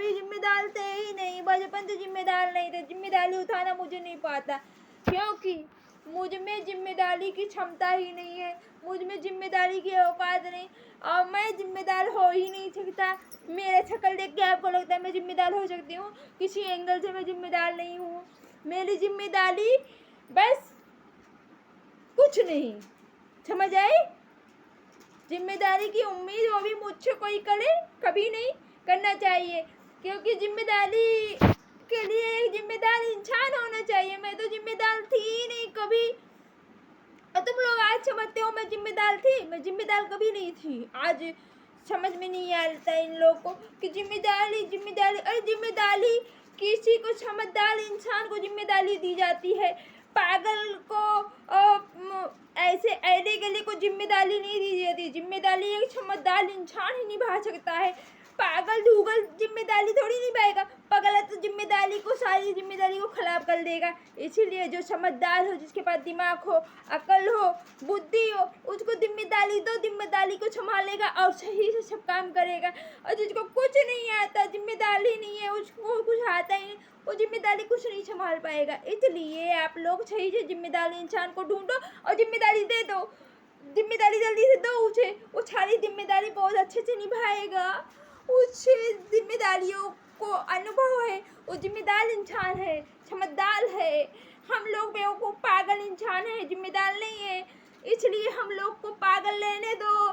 कभी जिम्मेदार थे ही नहीं, बचपन से जिम्मेदार नहीं थे। जिम्मेदारी उठाना मुझे नहीं पाता, क्योंकि मुझ में जिम्मेदारी की क्षमता ही नहीं है, मुझ में जिम्मेदारी की औकात नहीं, और मैं जिम्मेदार हो ही नहीं सकता। मेरा शक्ल देख के आपको लगता है मैं जिम्मेदार हो सकती हूँ? किसी एंगल से मैं जिम्मेदार नहीं हूँ। मेरी जिम्मेदारी बस कुछ नहीं, समझ आई? जिम्मेदारी की उम्मीद वो भी मुझसे कोई करे, कभी नहीं करना चाहिए, क्योंकि जिम्मेदारी के लिए एक जिम्मेदार इंसान होना चाहिए। मैं तो जिम्मेदार थी ही नहीं कभी, और तुम लोग आज समझते हो मैं जिम्मेदार थी। मैं जिम्मेदार कभी नहीं थी। आज समझ में नहीं आता इन लोगों को कि जिम्मेदारी जिम्मेदारी, अरे जिम्मेदारी किसी को, समझदार इंसान को जिम्मेदारी दी जाती है। पागल को ऐसे ऐरे गले को जिम्मेदारी नहीं दी जाती। जिम्मेदारी एक समझदार इंसान ही निभा सकता है। पागल ढूगल जिम्मेदारी थोड़ी निभाएगा। पागल तो जिम्मेदारी को, सारी जिम्मेदारी को खराब कर देगा। इसीलिए जो समझदार हो, जिसके पास दिमाग हो, अकल हो, बुद्धि हो, उसको जिम्मेदारी दो, जिम्मेदारी को संभालेगा और सही से सब काम करेगा। और जिसको कुछ नहीं आता, जिम्मेदारी नहीं है, उसको कुछ आता ही नहीं, वो जिम्मेदारी कुछ नहीं संभाल पाएगा। इसलिए आप लोग सही से जिम्मेदारी इंसान को ढूंढो और जिम्मेदारी दे दो। जिम्मेदारी जल्दी से दो उसे, वो सारी जिम्मेदारी बहुत अच्छे से निभाएगा। उसे जिम्मेदारियों को अनुभव है, वो जिम्मेदार इंसान है, समझदार है। हम लोग बेवकूफ़ पागल इंसान है, जिम्मेदार नहीं है। इसलिए हम लोग को पागल रहने दो।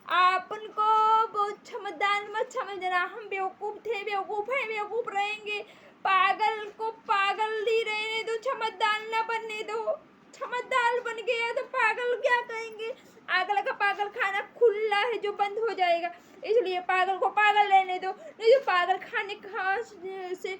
आप उनको बहुत समझदार मत समझना। हम बेवकूफ़ थे, बेवकूफ़ हैं, बेवकूफ़ रहेंगे। पागल को पागल ही रहने दो, समझदार न बनने दो। समझदार बन गया तो पागल क्या कहेंगे? अगला का पागल खाना खुला है जो बंद हो जाएगा, इसलिए पागल को पागल रहने दो। नहीं तो पागल खाने से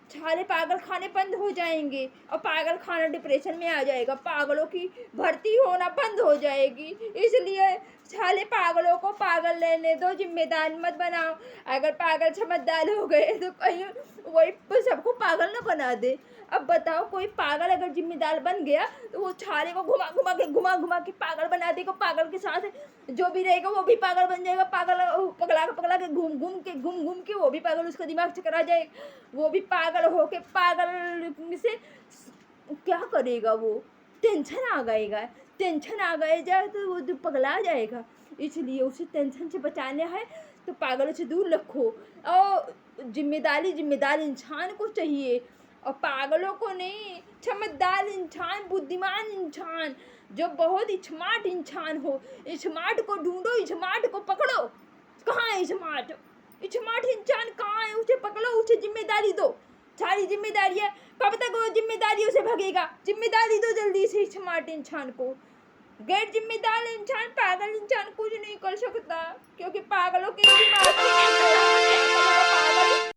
सारे पागल खाने बंद हो जाएंगे और पागल खाना डिप्रेशन में आ जाएगा। पागलों की भर्ती होना बंद हो जाएगी। इसलिए सारे पागलों को पागल रहने दो, जिम्मेदार मत बनाओ। अगर पागल समझदार हो गए तो कहीं वही सबको पागल न बना दे। अब बताओ, कोई पागल अगर जिम्मेदार बन गया तो वो सारे को घुमा के पागल बना देगा। पागल के साथ जो भी रहेगा वो भी पागल बन जाएगा। पागल पगला के घूम के वो भी पागल, उसका दिमाग चकर आ जाएगा। वो भी पागल होके पागल से क्या करेगा? वो टेंशन आ जाए तो वो पगला जाएगा। इसलिए उसे टेंशन से बचाना है तो पागलों से दूर रखो। और जिम्मेदार इंसान को चाहिए, और पागलों को नहीं। समझदार इंसान, बुद्धिमान इंसान, जो बहुत स्मार्ट इंसान हो, स्मार्ट को ढूंढो, स्मार्ट को पकड़ो। कहाँ है स्मार्ट इंसान? कहाँ है? उसे पकड़ो, उसे जिम्मेदारी दो। सारी जिम्मेदारियाँ, कब तक वो जिम्मेदारियों से भगेगा? जिम्मेदारी दो जल्दी से स्मार्ट इंसान को। गैर जिम्मेदार इंसान, पागल इंसान कुछ नहीं कर सकता, क्योंकि पागलों के दिमाग